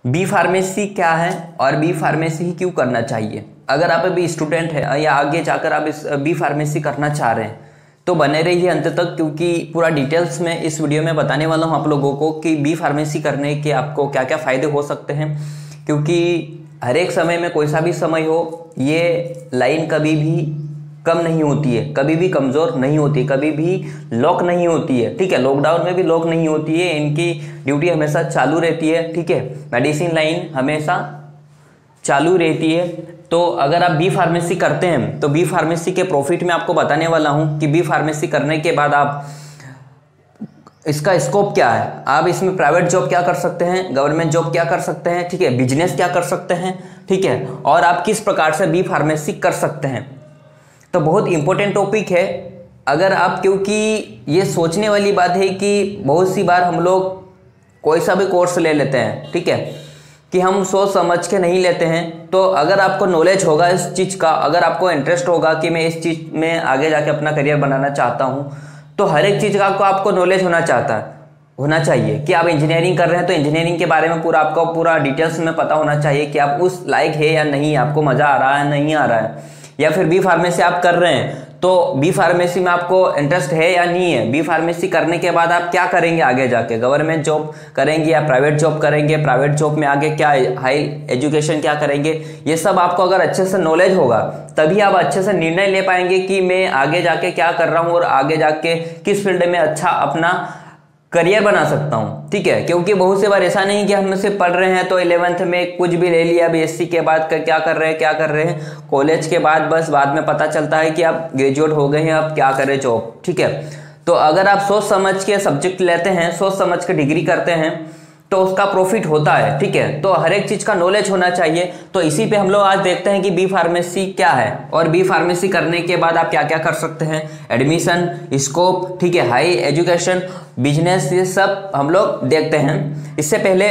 B pharmacy क्या है और बी फार्मेसी ही क्यों करना चाहिए। अगर आप अभी स्टूडेंट है या आगे जाकर आप इस बी फार्मेसी करना चाह रहे हैं तो बने रहिए अंत तक, क्योंकि पूरा डिटेल्स में इस वीडियो में बताने वाला हूं आप लोगों को कि बी फार्मेसी करने के आपको क्या क्या फ़ायदे हो सकते हैं। क्योंकि हर एक समय में कोई सा भी समय हो, ये लाइन कभी भी कम नहीं होती है, कभी भी कमज़ोर नहीं होती, कभी भी लॉक नहीं होती है। ठीक है, लॉकडाउन में भी लॉक नहीं होती है, इनकी ड्यूटी हमेशा चालू रहती है। ठीक है, मेडिसिन लाइन हमेशा चालू रहती है। तो अगर आप बी फार्मेसी करते हैं तो बी फार्मेसी के प्रॉफिट में आपको बताने वाला हूं कि बी फार्मेसी करने के बाद आप इसका स्कोप क्या है, आप इसमें प्राइवेट जॉब क्या कर सकते हैं, गवर्नमेंट जॉब क्या कर सकते हैं, ठीक है, बिजनेस क्या कर सकते हैं, ठीक है, और आप किस प्रकार से बी फार्मेसी कर सकते हैं। तो बहुत इंपॉर्टेंट टॉपिक है। अगर आप, क्योंकि ये सोचने वाली बात है कि बहुत सी बार हम लोग कोई सा भी कोर्स ले लेते हैं, ठीक है, कि हम सोच समझ के नहीं लेते हैं। तो अगर आपको नॉलेज होगा इस चीज़ का, अगर आपको इंटरेस्ट होगा कि मैं इस चीज़ में आगे जाके अपना करियर बनाना चाहता हूँ, तो हर एक चीज़ का आपको नॉलेज होना चाहिए। कि आप इंजीनियरिंग कर रहे हैं तो इंजीनियरिंग के बारे में आपको पूरा डिटेल्स में पता होना चाहिए कि आप उस लायक है या नहीं, आपको मज़ा आ रहा है नहीं आ रहा है। या फिर बी फार्मेसी आप कर रहे हैं तो बी फार्मेसी में आपको इंटरेस्ट है या नहीं है। बी फार्मेसी करने के बाद आप क्या करेंगे आगे जाके, गवर्नमेंट जॉब करेंगे या प्राइवेट जॉब करेंगे, प्राइवेट जॉब में आगे क्या हाई एजुकेशन क्या करेंगे, ये सब आपको अगर अच्छे से नॉलेज होगा तभी आप अच्छे से निर्णय ले पाएंगे कि मैं आगे जाके क्या कर रहा हूँ और आगे जाके किस फील्ड में अच्छा अपना करियर बना सकता हूँ। ठीक है, क्योंकि बहुत से बार ऐसा नहीं कि हम सिर्फ पढ़ रहे हैं तो 11th में कुछ भी ले लिया, बीएससी के बाद क्या कर रहे हैं, कॉलेज के बाद बस बाद में पता चलता है कि आप ग्रेजुएट हो गए हैं, आप क्या करें जॉब। ठीक है, तो अगर आप सोच समझ के सब्जेक्ट लेते हैं, सोच समझ के डिग्री करते हैं तो उसका प्रॉफिट होता है। ठीक है, तो हर एक चीज़ का नॉलेज होना चाहिए। तो इसी पे हम लोग आज देखते हैं कि बी फार्मेसी क्या है और बी फार्मेसी करने के बाद आप क्या क्या कर सकते हैं, एडमिशन, स्कोप, ठीक है, हाई एजुकेशन, बिजनेस, ये सब हम लोग देखते हैं। इससे पहले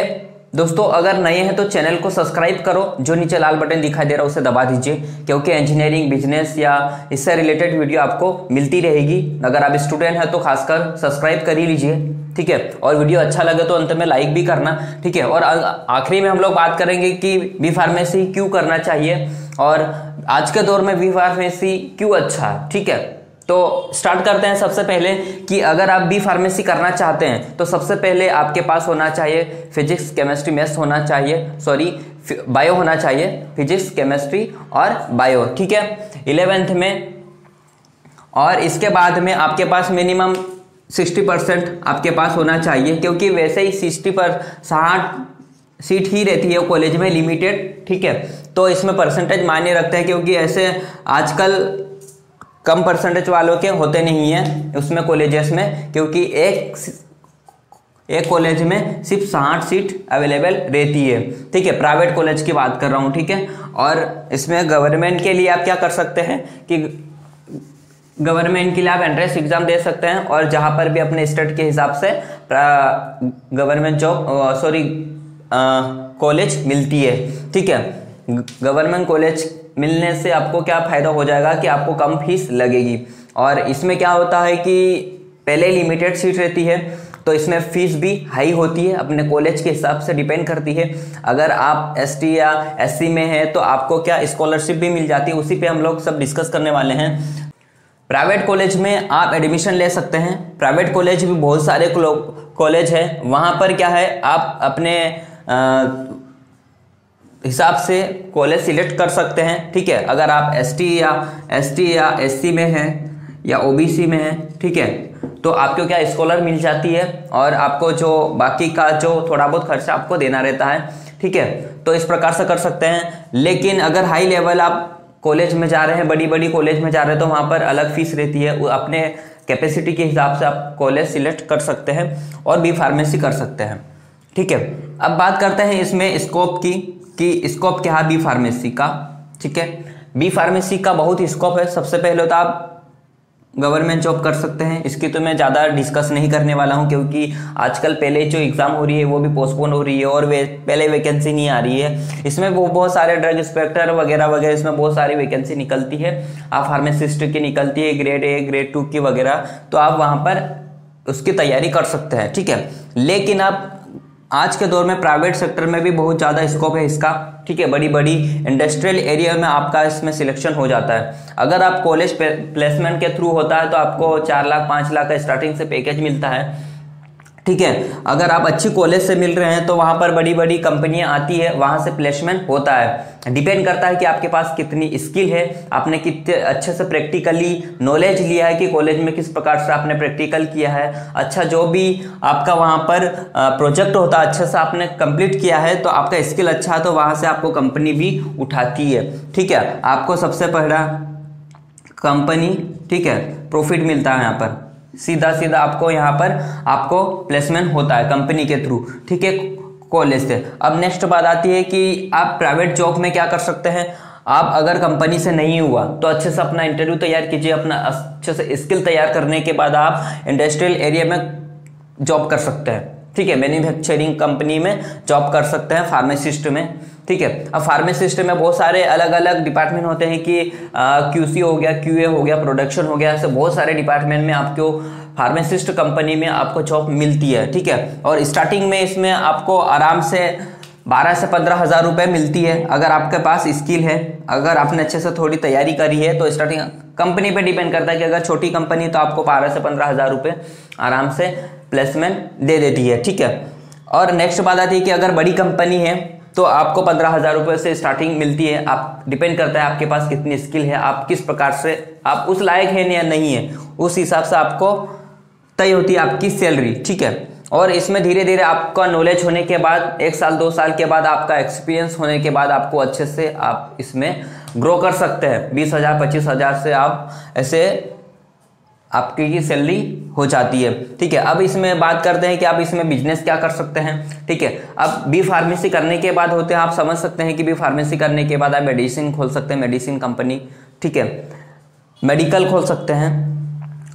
दोस्तों अगर नए हैं तो चैनल को सब्सक्राइब करो, जो नीचे लाल बटन दिखाई दे रहा है उसे दबा दीजिए, क्योंकि इंजीनियरिंग, बिजनेस या इससे रिलेटेड वीडियो आपको मिलती रहेगी। अगर आप स्टूडेंट हैं तो खासकर सब्सक्राइब कर ही लीजिए। ठीक है, और वीडियो अच्छा लगे तो अंत में लाइक भी करना। ठीक है, और आखिरी में हम लोग बात करेंगे कि बी फार्मेसी क्यों करना चाहिए और आज के दौर में बी फार्मेसी क्यों अच्छा है। ठीक है, तो स्टार्ट करते हैं। सबसे पहले कि अगर आप बी फार्मेसी करना चाहते हैं तो सबसे पहले आपके पास होना चाहिए फिजिक्स, केमिस्ट्री, मैथ्स होना चाहिए, बायो होना चाहिए, फिजिक्स, केमिस्ट्री और बायो। ठीक है, 11th में। और इसके बाद में आपके पास मिनिमम 60% आपके पास होना चाहिए, क्योंकि वैसे ही 60 सीट ही रहती है कॉलेज में, लिमिटेड। ठीक है, तो इसमें परसेंटेज मायने रखते हैं, क्योंकि ऐसे आजकल कम परसेंटेज वालों के होते नहीं हैं उसमें कॉलेजेस में, क्योंकि एक कॉलेज में सिर्फ 60 सीट अवेलेबल रहती है। ठीक है, प्राइवेट कॉलेज की बात कर रहा हूँ। ठीक है, और इसमें गवर्नमेंट के लिए आप क्या कर सकते हैं कि गवर्नमेंट के लिए आप एंट्रेंस एग्जाम दे सकते हैं, और जहाँ पर भी अपने स्टेट के हिसाब से गवर्नमेंट जॉब कॉलेज मिलती है। ठीक है, गवर्नमेंट कॉलेज मिलने से आपको क्या फ़ायदा हो जाएगा कि आपको कम फीस लगेगी। और इसमें क्या होता है कि पहले लिमिटेड सीट रहती है तो इसमें फ़ीस भी हाई होती है, अपने कॉलेज के हिसाब से डिपेंड करती है। अगर आप एसटी या एससी में हैं तो आपको क्या स्कॉलरशिप भी मिल जाती है, उसी पे हम लोग सब डिस्कस करने वाले हैं। प्राइवेट कॉलेज में आप एडमिशन ले सकते हैं। प्राइवेट कॉलेज भी बहुत सारे कॉलेज है, वहाँ पर क्या है आप अपने हिसाब से कॉलेज सिलेक्ट कर सकते हैं। ठीक है, अगर आप एसटी या एससी में हैं या ओबीसी में हैं, ठीक है, तो आपको क्या स्कॉलर मिल जाती है और आपको जो बाकी का जो थोड़ा बहुत खर्चा आपको देना रहता है। ठीक है, तो इस प्रकार से कर सकते हैं। लेकिन अगर हाई लेवल आप कॉलेज में जा रहे हैं, बड़ी कॉलेज में जा रहे हैं, तो वहाँ पर अलग फीस रहती है, अपने कैपेसिटी के हिसाब से आप कॉलेज सिलेक्ट कर सकते हैं और बी फार्मेसी कर सकते हैं। ठीक है, अब बात करते हैं इसमें स्कोप की, कि स्कोप क्या है बी फार्मेसी का। ठीक है, बी फार्मेसी का बहुत स्कोप है। सबसे पहले तो आप गवर्नमेंट जॉब कर सकते हैं, इसकी तो मैं ज़्यादा डिस्कस नहीं करने वाला हूं, क्योंकि आजकल पहले जो एग्ज़ाम हो रही है वो भी पोस्टपोन हो रही है और पहले वैकेंसी नहीं आ रही है। इसमें वो बहुत सारे ड्रग इंस्पेक्टर वगैरह वगैरह, इसमें बहुत सारी वैकेंसी निकलती है। आप फार्मासिस्ट की निकलती है, ग्रेड 1 ग्रेड 2 की वगैरह, तो आप वहाँ पर उसकी तैयारी कर सकते हैं। ठीक है, लेकिन आप आज के दौर में प्राइवेट सेक्टर में भी बहुत ज़्यादा स्कोप है इसका, ठीक है। बड़ी बड़ी इंडस्ट्रियल एरिया में आपका इसमें सिलेक्शन हो जाता है। अगर आप कॉलेज प्लेसमेंट के थ्रू होता है तो आपको 4 लाख 5 लाख का स्टार्टिंग से पैकेज मिलता है, ठीक है। अगर आप अच्छी कॉलेज से मिल रहे हैं तो वहाँ पर बड़ी बड़ी कंपनियाँ आती है, वहाँ से प्लेसमेंट होता है। डिपेंड करता है कि आपके पास कितनी स्किल है, आपने कितने अच्छे से प्रैक्टिकली नॉलेज लिया है कि कॉलेज में किस प्रकार से आपने प्रैक्टिकल किया है। अच्छा, जो भी आपका वहाँ पर प्रोजेक्ट होता है अच्छे से आपने कंप्लीट किया है तो आपका स्किल अच्छा है तो वहाँ से आपको कंपनी भी उठाती है, ठीक है। आपको सबसे पहला कंपनी, ठीक है, प्रॉफिट मिलता है यहाँ पर, सीधा सीधा आपको यहाँ पर आपको प्लेसमेंट होता है कंपनी के थ्रू, ठीक है, कॉलेज से। अब नेक्स्ट बात आती है कि आप प्राइवेट जॉब में क्या कर सकते हैं। आप अगर कंपनी से नहीं हुआ तो अच्छे से अपना इंटरव्यू तैयार कीजिए, अपना अच्छे से स्किल तैयार करने के बाद आप इंडस्ट्रियल एरिया में जॉब कर सकते हैं, ठीक है। मैन्युफैक्चरिंग कंपनी में जॉब कर सकते हैं, फार्मासिस्ट में, ठीक है। अब फार्मासिस्ट में बहुत सारे अलग अलग डिपार्टमेंट होते हैं कि क्यूसी हो गया, क्यूए हो गया, प्रोडक्शन हो गया, ऐसे बहुत सारे डिपार्टमेंट में आपको फार्मासिस्ट कंपनी में आपको जॉब मिलती है, ठीक है। और स्टार्टिंग में इसमें आपको आराम से 12 से 15 हज़ार रुपये मिलती है अगर आपके पास स्किल है, अगर आपने अच्छे से थोड़ी तैयारी करी है तो। स्टार्टिंग कंपनी पे डिपेंड करता है कि अगर छोटी कंपनी तो आपको 12 से 15 हज़ार रुपये आराम से प्लेसमेंट दे देती है, ठीक है। और नेक्स्ट बात आती है कि अगर बड़ी कंपनी है तो आपको 15 हज़ार रुपये से स्टार्टिंग मिलती है। आप डिपेंड करता है आपके पास कितनी स्किल है, आप किस प्रकार से आप उस लायक है या नहीं है, उस हिसाब से आपको तय होती है आपकी सैलरी, ठीक है। और इसमें धीरे धीरे आपका नॉलेज होने के बाद 1 साल 2 साल के बाद आपका एक्सपीरियंस होने के बाद आपको अच्छे से आप इसमें ग्रो कर सकते हैं। 20,000 25,000 से आप ऐसे आपकी सैलरी हो जाती है, ठीक है। अब इसमें बात करते हैं कि आप इसमें बिजनेस क्या कर सकते हैं, ठीक है। अब बी फार्मेसी करने के बाद होते हैं, आप समझ सकते हैं कि बी फार्मेसी करने के बाद आप मेडिसिन खोल सकते हैं, मेडिसिन कंपनी, ठीक है। मेडिकल खोल सकते हैं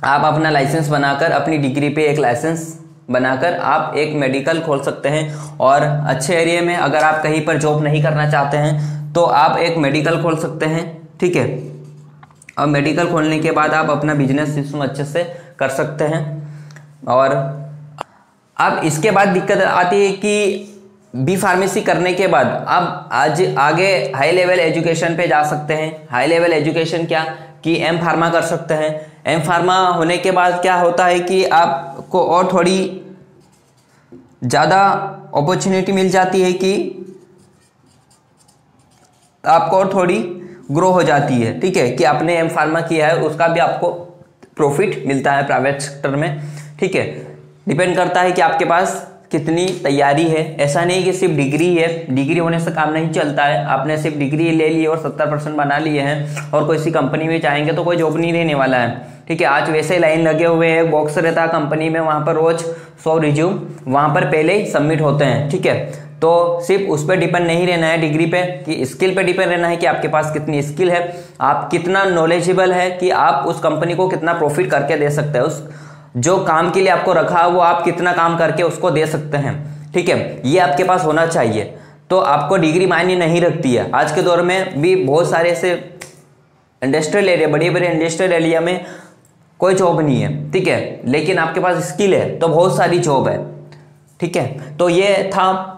आप, अपना लाइसेंस बनाकर, अपनी डिग्री पे एक लाइसेंस बनाकर आप एक मेडिकल खोल सकते हैं। और अच्छे एरिया में अगर आप कहीं पर जॉब नहीं करना चाहते हैं तो आप एक मेडिकल खोल सकते हैं, ठीक है। और मेडिकल खोलने के बाद आप अपना बिजनेस सिस्टम अच्छे से कर सकते हैं। और अब इसके बाद दिक्कत आती है कि बी फार्मेसी करने के बाद आप आज आगे हाई लेवल एजुकेशन पे जा सकते हैं। हाई लेवल एजुकेशन क्या कि एम फार्मा कर सकते हैं। एम फार्मा होने के बाद क्या होता है कि आपको और थोड़ी ज़्यादा अपॉर्चुनिटी मिल जाती है कि आपको और थोड़ी ग्रो हो जाती है, ठीक है, कि आपने एम फार्मा किया है उसका भी आपको प्रॉफिट मिलता है प्राइवेट सेक्टर में, ठीक है। डिपेंड करता है कि आपके पास कितनी तैयारी है। ऐसा नहीं कि सिर्फ डिग्री है, डिग्री होने से काम नहीं चलता है। आपने सिर्फ डिग्री ले ली और 70% बना लिए हैं और कोई सी कंपनी में जाएंगे तो कोई जॉब नहीं रहने वाला है, ठीक है। आज वैसे लाइन लगे हुए हैं, बॉक्स रहता है कंपनी में, वहाँ पर रोज 100 रिज्यूम वहाँ पर पहले ही सबमिट होते हैं, ठीक है। तो सिर्फ उस पर डिपेंड नहीं रहना है डिग्री पे, कि स्किल पे डिपेंड रहना है कि आपके पास कितनी स्किल है, आप कितना नॉलेजेबल है, कि आप उस कंपनी को कितना प्रॉफिट करके दे सकते हैं। उस जो काम के लिए आपको रखा है वो आप कितना काम करके उसको दे सकते हैं, ठीक है। ये आपके पास होना चाहिए। तो आपको डिग्री मायने नहीं रखती है। आज के दौर में भी बहुत सारे ऐसे इंडस्ट्रियल एरिया, बड़े बड़े इंडस्ट्रियल एरिया में कोई जॉब नहीं है, ठीक है, लेकिन आपके पास स्किल है तो बहुत सारी जॉब है, ठीक है। तो ये था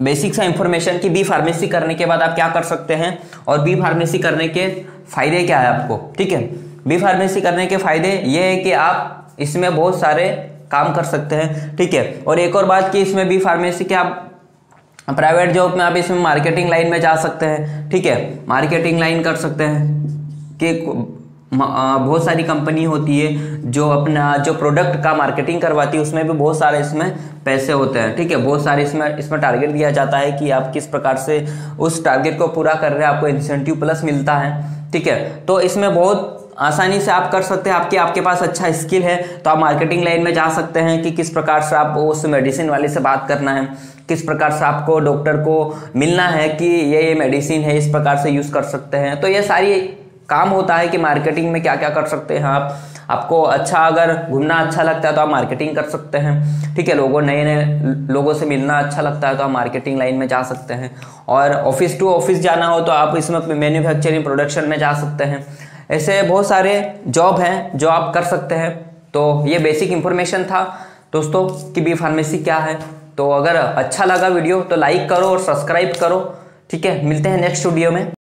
बेसिक सा इंफॉर्मेशन कि बी फार्मेसी करने के बाद आप क्या कर सकते हैं और बी फार्मेसी करने के फायदे क्या है आपको, ठीक है। बी फार्मेसी करने के फायदे ये है कि आप इसमें बहुत सारे काम कर सकते हैं, ठीक है। और एक और बात कि इसमें बी फार्मेसी के आप प्राइवेट जॉब में आप इसमें मार्केटिंग लाइन में जा सकते हैं, ठीक है। मार्केटिंग लाइन कर सकते हैं कि बहुत सारी कंपनी होती है जो अपना जो प्रोडक्ट का मार्केटिंग करवाती है, उसमें भी बहुत सारे इसमें पैसे होते हैं, ठीक है। बहुत सारे इसमें टारगेट दिया जाता है कि आप किस प्रकार से उस टारगेट को पूरा कर रहे हैं, आपको इंसेंटिव प्लस मिलता है, ठीक है। तो इसमें बहुत आसानी से आप कर सकते हैं। आपके पास अच्छा स्किल है तो आप मार्केटिंग लाइन में जा सकते हैं कि किस प्रकार से आप उस मेडिसिन वाले से बात करना है, किस प्रकार से आपको डॉक्टर को मिलना है कि ये मेडिसिन है, इस प्रकार से यूज़ कर सकते हैं। तो ये सारी काम होता है कि मार्केटिंग में क्या क्या कर सकते हैं आप। आपको अच्छा अगर घूमना अच्छा लगता है तो आप मार्केटिंग कर सकते हैं, ठीक है। नए नए लोगों से मिलना अच्छा लगता है तो आप मार्केटिंग लाइन में जा सकते हैं। और ऑफिस टू ऑफिस जाना हो तो आप इसमें मैन्युफैक्चरिंग प्रोडक्शन में जा सकते हैं। ऐसे बहुत सारे जॉब हैं जो आप कर सकते हैं। तो ये बेसिक इंफॉर्मेशन था दोस्तों कि बी फार्मेसी क्या है। तो अगर अच्छा लगा वीडियो तो लाइक करो और सब्सक्राइब करो। ठीक है, मिलते हैं नेक्स्ट वीडियो में।